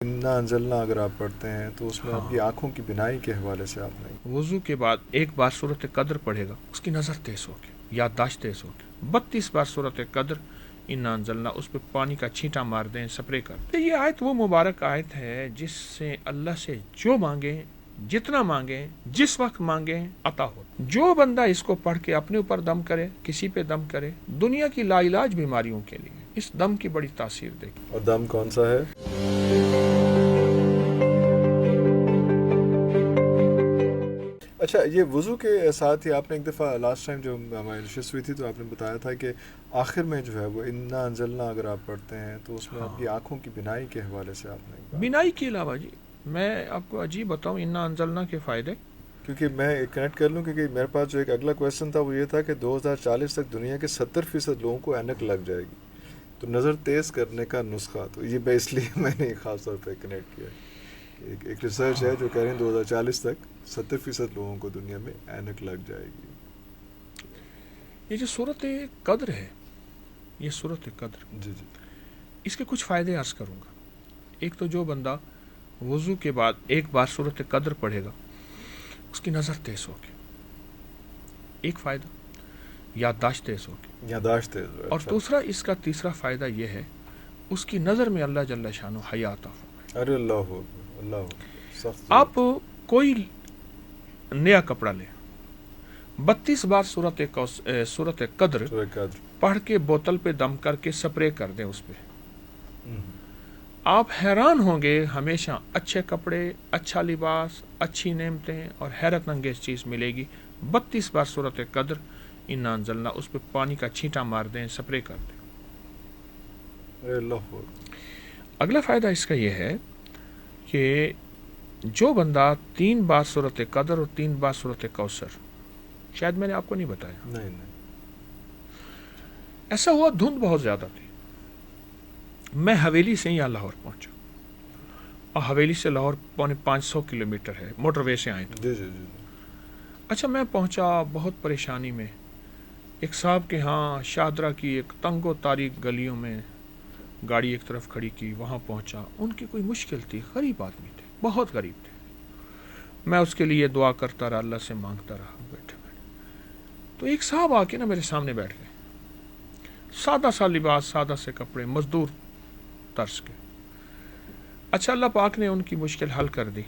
انا انزلنا اگر آپ پڑھتے ہیں تو اس میں ہاں، آپ کی آنکھوں کی بینائی کے حوالے سے آپ نے وضو کے بعد ایک بار صورت قدر پڑھے گا، اس کی نظر تیز ہوگی، یادداشت تیز ہوگی، 32 بار صورت قدر انا انزلنا، اس پہ پانی کا چھینٹا مار دیں، سپرے کر دیں۔ یہ آیت وہ مبارک آیت ہے جس سے اللہ سے جو مانگیں، جتنا مانگیں، جس وقت مانگیں، عطا ہو۔ جو بندہ اس کو پڑھ کے اپنے اوپر دم کرے، کسی پہ دم کرے، دنیا کی لا علاج بیماریوں کے لیے اس دم کی بڑی تاثیر دے گی۔ اور دم کون سا ہے؟ اچھا، یہ وضو کے ساتھ ہی آپ نے ایک دفعہ لاسٹ ٹائم جو ہماری نشست ہوئی تھی تو آپ نے بتایا تھا کہ آخر میں جو ہے وہ انا انزلنا اگر آپ پڑھتے ہیں تو اس میں آپ کی آنکھوں کی بینائی کے حوالے سے آپ نے بینائی کے علاوہ جی میں آپ کو عجیب بتاؤں، انا انزلنا کے فائدے، کیونکہ میں کنیکٹ کر لوں، کیونکہ میرے پاس جو ایک اگلا کویشچن تھا وہ یہ تھا کہ 2040 تک دنیا کے 70% لوگوں کو اینک لگ جائے گی، تو نظر تیز کرنے کا نسخہ، تو یہ اس لیے میں نے خاص طور پہ کنیکٹ کیا کہ ایک ریسرچ ہے جو کہہ رہے ہیں 2040 تک 70% لوگوں کو دنیا میں اینک لگ جائے گی۔ یہ جو صورت قدر ہے، یہ صورت قدر، جی جی اس کے کچھ فائدے عرض کروں گا۔ ایک تو جو بندہ وضو کے بعد ایک بار صورت قدر پڑھے گا، اس کی نظر تیز ہوگی، ایک فائدہ، یادداشت تیز ہوگی، یادداشت ہے۔ اور دوسرا اس کا تیسرا فائدہ یہ ہے، اس کی نظر میں اللہ جل شانہ حیا عطا فرمائے۔ ارے اللہ ہو، اللہ ہو، سخت آپ کوئی نیا کپڑا لیں، 32 بار صورت قدر قدر۔ پڑھ کے بوتل پہ دم کر کے سپرے کر دیں اس پہ، آپ حیران ہوں گے، ہمیشہ اچھے کپڑے، اچھا لباس، اچھی نعمتیں اور حیرت انگیز چیز ملے گی۔ 32 بار صورت قدر انا انزلنا، اس پہ پانی کا چھینٹا مار دیں، سپرے کر دیں۔ ارے اللہ ہو۔ اگلا فائدہ اس کا یہ ہے کہ جو بندہ 3 بار صورت قدر اور 3 بار صورت کوثر، شاید میں نے آپ کو نہیں بتایا، نہیں نہیں، ایسا ہوا دھند بہت زیادہ تھی، میں حویلی سے یہاں لاہور پہنچا، اور حویلی سے لاہور 550 کلومیٹر ہے، موٹر وے سے آئے تو جی جی جی۔ اچھا میں پہنچا بہت پریشانی میں، ایک صاحب کے ہاں شاہدرہ کی ایک تنگ و تاریک گلیوں میں گاڑی ایک طرف کھڑی کی، وہاں پہنچا، ان کی کوئی مشکل تھی، غریب آدمی تھے، بہت غریب تھے، میں اس کے لیے دعا کرتا رہا، اللہ سے مانگتا رہا، بیٹھے بیٹھے تو ایک صاحب آ کے نا میرے سامنے بیٹھ گئے، سادہ سا لباس، سادہ سے کپڑے، مزدور طرز کے۔ اچھا اللہ پاک نے ان کی مشکل حل کر دی،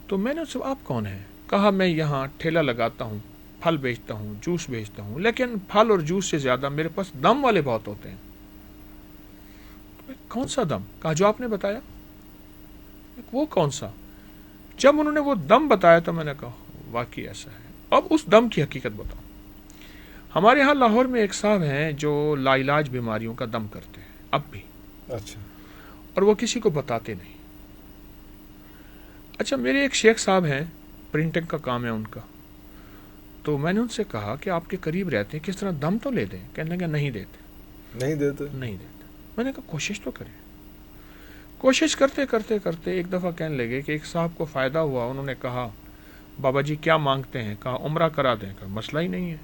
تو میں نے ان سے آپ کون ہیں؟ کہا میں یہاں ٹھیلا لگاتا ہوں، پھل بیچتا ہوں، جوس بیچتا ہوں، لیکن پھل اور جوس سے زیادہ میرے پاس دم والے بہت ہوتے ہیں۔ کون سا دم؟ کہا جو آپ نے بتایا۔ وہ کون سا؟ جب انہوں نے وہ دم بتایا تو میں نے کہا واقعی ایسا ہے۔ اب اس دم کی حقیقت بتاؤں۔ ہمارے ہاں لاہور میں ایک صاحب ہیں جو لا علاج بیماریوں کا دم کرتے ہیں اب بھی، اچھا اور وہ کسی کو بتاتے نہیں۔ اچھا میرے ایک شیخ صاحب ہیں، پرنٹنگ کا کام ہے ان کا، تو میں نے ان سے کہا کہ آپ کے قریب رہتے ہیں، کس طرح دم تو لے دیں۔ کہنے لگے نہیں دیتے، نہیں دیتے۔ نہیں دیتے۔ میں نے کہا کوشش تو کریں۔ کوشش کرتے کرتے کرتے ایک دفعہ کہنے لگے کہ ایک صاحب کو فائدہ ہوا، انہوں نے کہا بابا جی کیا مانگتے ہیں؟ کہا عمرہ کرا دیں۔ کہا مسئلہ ہی نہیں ہے،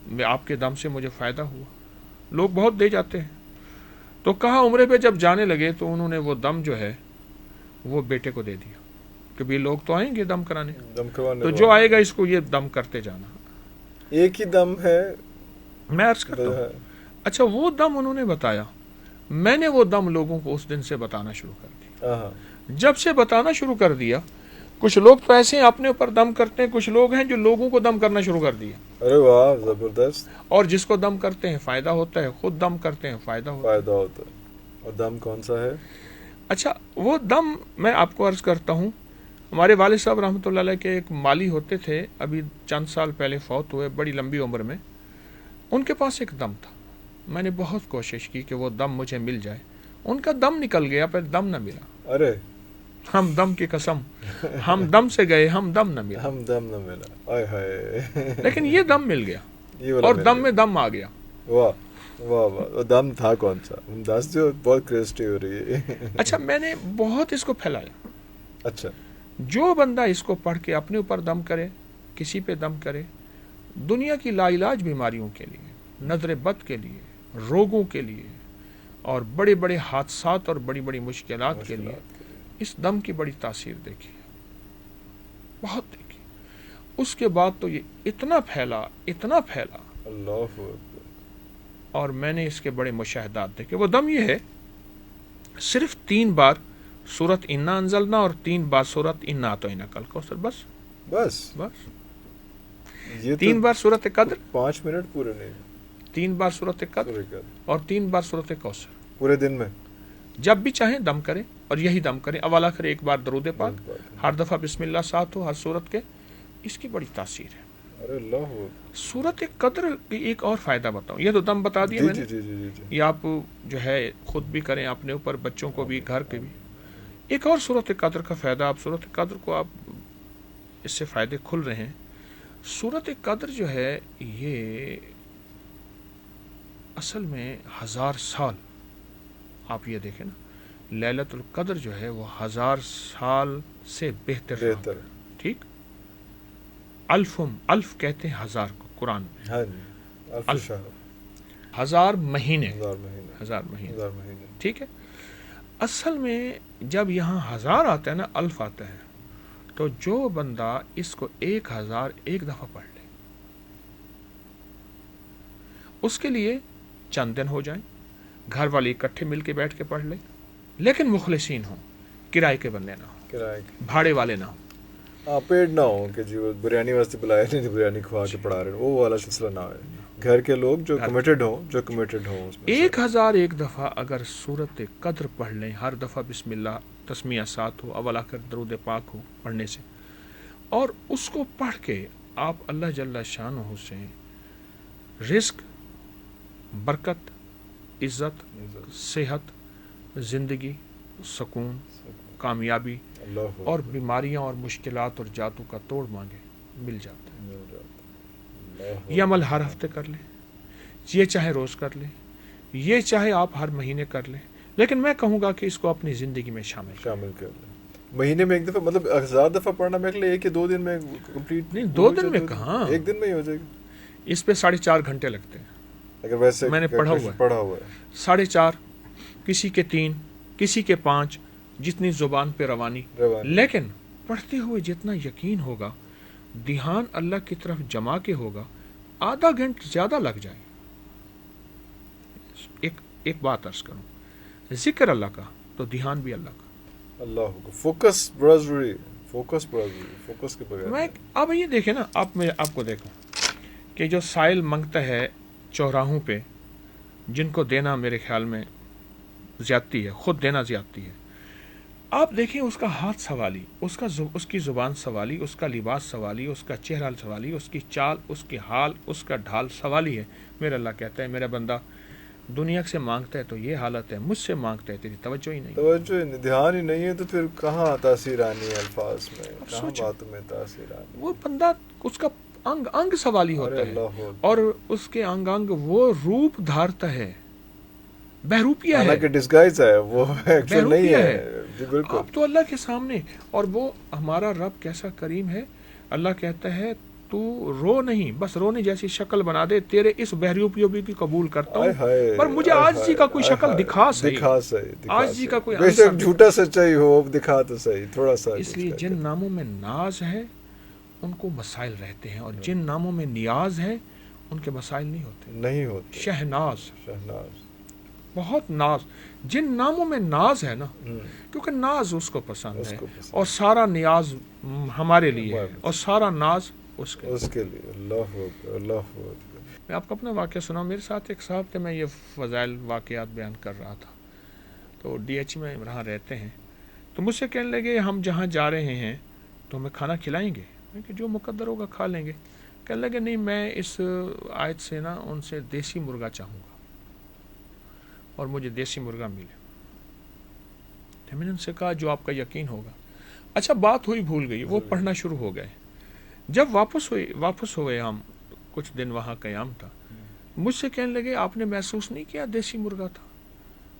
میں آپ کے دم سے مجھے فائدہ ہوا، لوگ بہت دے جاتے ہیں۔ تو کہا عمرے پہ جب جانے لگے تو انہوں نے وہ دم جو ہے وہ بیٹے کو دے دیا کہ بھی لوگ تو آئیں گے دم کرانے، دم کروانے تو جو آئے گا اس کو یہ دم کرتے جانا۔ ایک ہی دم ہے۔ میں عرض کرتا ہوں، اچھا وہ دم انہوں نے بتایا، میں نے وہ دم لوگوں کو اس دن سے بتانا شروع کر دیا۔ جب سے بتانا شروع کر دیا، کچھ لوگ تو ایسے ہیں اپنے اوپر دم کرتے ہیں، کچھ لوگ ہیں جو لوگوں کو دم کرنا شروع کر دیا۔ ارے واہ، زبردست۔ اور جس کو دم کرتے ہیں فائدہ ہوتا ہے، خود دم کرتے ہیں فائدہ ہوتا ہے۔ اور دم کون سا ہے؟ اچھا وہ دم میں آپ کو عرض کرتا ہوں، ہمارے والد صاحب رحمۃ اللہ علیہ کے ایک مالی ہوتے تھے، ابھی چند سال پہلے فوت ہوئے، بڑی لمبی عمر میں، ان کے پاس ایک دم تھا، میں نے بہت کوشش کی کہ وہ دم مجھے مل جائے، ان کا دم نکل گیا پر دم نہ ملا۔ ارے ہم دم کی قسم، ہم دم سے گئے، ہم دم نہ ملا، ہم دم نہ ملا، آئے ہائے۔ لیکن یہ دم مل گیا، اور دم میں دم آ گیا۔ واہ واہ واہ، دم تھا کون سا؟ دس جو بہت کریسٹی ہو رہی ہے۔ اچھا میں نے بہت اس کو پھیلایا۔ اچھا جو بندہ اس کو پڑھ کے اپنے اوپر دم کرے، کسی پہ دم کرے، دنیا کی لا علاج بیماریوں کے لیے، نظر بد کے لیے، روگوں کے لیے، اور بڑے بڑے حادثات اور بڑی بڑی مشکلات کے لیے اس دم کی بڑی تاثیر دیکھی ہے، بہت دیکھی۔ اس کے بعد تو یہ اتنا پھیلا اللہ اکبر۔ اور میں نے اس کے بڑے مشاہدات دیکھے۔ وہ دم یہ ہے، صرف 3 بار سورت انا انزلنا اور 3 بار سورت انا اعطیناک الکوثر، بس یہ 3 بار سورت قدر، 5 منٹ پورے نہیں 3 بار سورت قدر اور 3 بار سورت کوثر، پورے دن میں جب بھی چاہیں دم کریں اور یہی دم کریں، اول آخر ایک بار درود پاک، ہر دفعہ بسم اللہ ساتھ ہو ہر سورت کے۔ اس کی بڑی تاثیر ہے۔ ارے اللہ سورت قدر کی ایک اور فائدہ بتاؤں، یہ تو دم بتا دیا میں نے، یہ آپ جو ہے خود بھی کریں، اپنے اوپر، بچوں کو بھی، گھر کے بھی۔ ایک اور سورت قدر کا فائدہ، آپ سورت قدر کو آپ اس سے فائدے کھل رہے ہیں۔ سورت قدر جو ہے یہ اصل میں 1000 سال، آپ یہ دیکھیں نا، لیلۃ القدر جو ہے وہ 1000 سال سے بہتر، ٹھیک۔ الف کہتے ہیں 1000 کو قرآن میں، الف 1000 مہینے، 1000 مہینے، ٹھیک ہے۔ اصل میں جب یہاں 1000 آتا ہے نا، الف آتا ہے، تو جو بندہ اس کو 1000 ایک دفعہ پڑھ لے، اس کے لیے چند دن ہو جائیں، گھر والے اکٹھے مل کے بیٹھ کے پڑھ لیں، لیکن مخلصین ہوں، کرائے کے بندے نہ ہوں، بھاڑے والے نہ ہوں، پیڑ نہ ہو کہ جی وہ بریانی واسطے بلایا نہیں، بریانی کھوا کے پڑھا رہے ہیں، وہ والا سلسلہ نہ ہے۔ گھر کے لوگ جو کمیٹڈ ہوں اس میں 1000 ایک دفعہ اگر سورت قدر پڑھ لیں، ہر دفعہ بسم اللہ تسمیہ ساتھ ہو، اول آخر درود پاک ہو پڑھنے سے، اور اس کو پڑھ کے آپ اللہ جل شانہ سے رزق، برکت، عزت، صحت، زندگی، سکون، کامیابی اور بیماریاں اور مشکلات اور جاتو کا توڑ مانگے، مل جاتا ہے۔ یہ عمل ہر ہفتے کر لیں، یہ چاہے روز کر لیں، یہ چاہے آپ ہر مہینے کر لیں، لیکن میں کہوں گا کہ اس کو اپنی زندگی میں شامل کر لیں۔ مہینے میں ایک دفعہ، مطلب 1000 دفعہ پڑھنا میرے لیے 1 یا 2 دن میں کمپلیٹ نہیں، 2 دن میں کہاں، 1 دن میں ہی ہو جائے گی۔ اس پہ 4.5 گھنٹے لگتے ہیں، اگر ویسے میں نے پڑھا ہوا ہے 4.5، کسی کے 3، کسی کے 5، جتنی زبان پہ روانی، لیکن پڑھتے ہوئے جتنا یقین ہوگا، دھیان اللہ کی طرف جما کے ہوگا، آدھا گھنٹہ زیادہ لگ جائے۔ ایک بات عرض کروں، ذکر اللہ کا تو دھیان بھی اللہ کا، اللہ کو فوکس بڑا ضروری ہے، فوکس کے بغیر میں اب یہ دیکھیں نا، آپ کو دیکھوں کہ جو سائل منگتا ہے چوراہوں پہ، جن کو دینا میرے خیال میں زیادتی ہے، خود دینا زیادتی ہے، آپ دیکھیں اس کا ہاتھ سوالی، اس کی زبان سوالی، اس کا لباس سوالی، اس کا چہرہ سوالی، اس کی چال، اس کی حال، اس کا ڈھال سوالی ہے۔ میرا اللہ کہتا ہے میرا بندہ دنیا سے مانگتا ہے تو یہ حالت ہے، مجھ سے مانگتا ہے تیری توجہ ہی نہیں، دھیان ہی نہیں ہے، تو پھر کہاں تاثیر آنی ہے الفاظ میں، کہاں باتوں میں تاثیر آنی؟ وہ بندہ اس کا انگ سوالی ہوتا ہے، اور اس کے انگ وہ روپ دھارتا ہے، بہروپیہ ہے، کہ ڈسگائز ہے، وہ ایکچوئل نہیں ہے، جی بالکل۔ اب تو اللہ کے سامنے، اور وہ ہمارا رب کیسا کریم ہے، اللہ کہتا ہے تو رو نہیں، بس رونے جیسی شکل بنا دے، تیرے اس بہروپیوں بھی قبول کرتا ہوں، پر مجھے عاجزی کا کوئی شکل دکھا صحیح، عاجزی کا کوئی بے شک جھوٹا سچائی ہو، دکھا تو صحیح تھوڑا سا۔ اس لیے جن ناموں میں ناز ہے ان کو مسائل رہتے ہیں، اور جن ناموں میں نیاز ہے ان کے مسائل نہیں ہوتے۔ شہناز، بہت ناز، جن ناموں میں ناز ہے نا، کیونکہ ناز اس کو پسند ہے، اور سارا نیاز ہمارے لیے ہے، اور سارا ناز اس کے لیے۔ اللہ اللہ۔ میں آپ کو اپنا واقعہ سناؤں، میرے ساتھ ایک صاحب تھے، میں یہ فضائل واقعات بیان کر رہا تھا، تو ڈی ایچ میں وہاں رہتے ہیں، تو مجھ سے کہنے لگے ہم جہاں جا رہے ہیں تو ہمیں کھانا کھلائیں گے؟ میں کہ جو مقدر ہوگا کھا لیں گے۔ کہنے لگے نہیں، میں اس آیت سے نا ان سے دیسی مرغا چاہوں گا، اور مجھے دیسی مرغا ملے۔ تو میں نے ان سے کہا جو آپ کا یقین ہوگا۔ اچھا، بات ہوئی بھول گئی، وہ پڑھنا شروع ہو گئے۔ جب واپس ہوئے ہم، کچھ دن وہاں قیام تھا، مجھ سے کہنے لگے آپ نے محسوس نہیں کیا دیسی مرغا تھا؟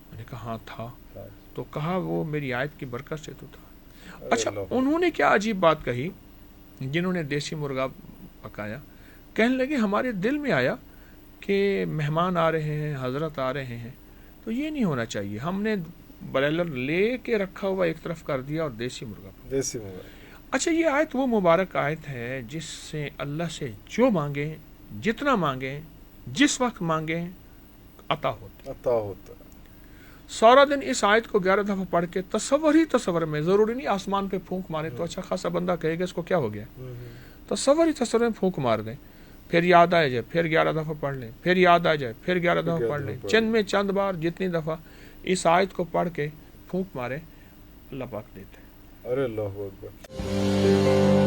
میں نے کہا ہاں تھا، تو کہا وہ میری آیت کی برکت سے تو تھا۔ اچھا، انہوں نے کیا عجیب بات کہی، جنہوں نے دیسی مرغا پکایا، کہنے لگے ہمارے دل میں آیا کہ مہمان آ رہے ہیں، حضرت آ رہے ہیں، تو یہ نہیں ہونا چاہیے. ہم نے برائلر لے کے رکھا ہوا ایک طرف کر دیا اور دیسی مرغا. دیسی موبائل. اچھا یہ آیت وہ مبارک آیت ہے جس سے اللہ سے جو مانگیں، جتنا مانگیں، جس وقت مانگیں، عطا ہوتا. عطا ہوتا ہے. سارا دن اس آیت کو 11 دفعہ پڑھ کے تصور میں، ضروری نہیں آسمان پہ پھونک مارے تو اچھا خاصا بندہ کہے گا اس کو کیا ہو گیا. تصور میں پھونک مار دیں، پھر یاد آ جائے، پھر 11 دفعہ پڑھ لیں، پھر یاد آ جائے، پھر 11 دفعہ پڑھ لیں. چند میں چند بار جتنی دفعہ اس آیت کو پڑھ کے پھونک مارے، اللہ پاک دیتے ہیں. ارے اللہ اکبر.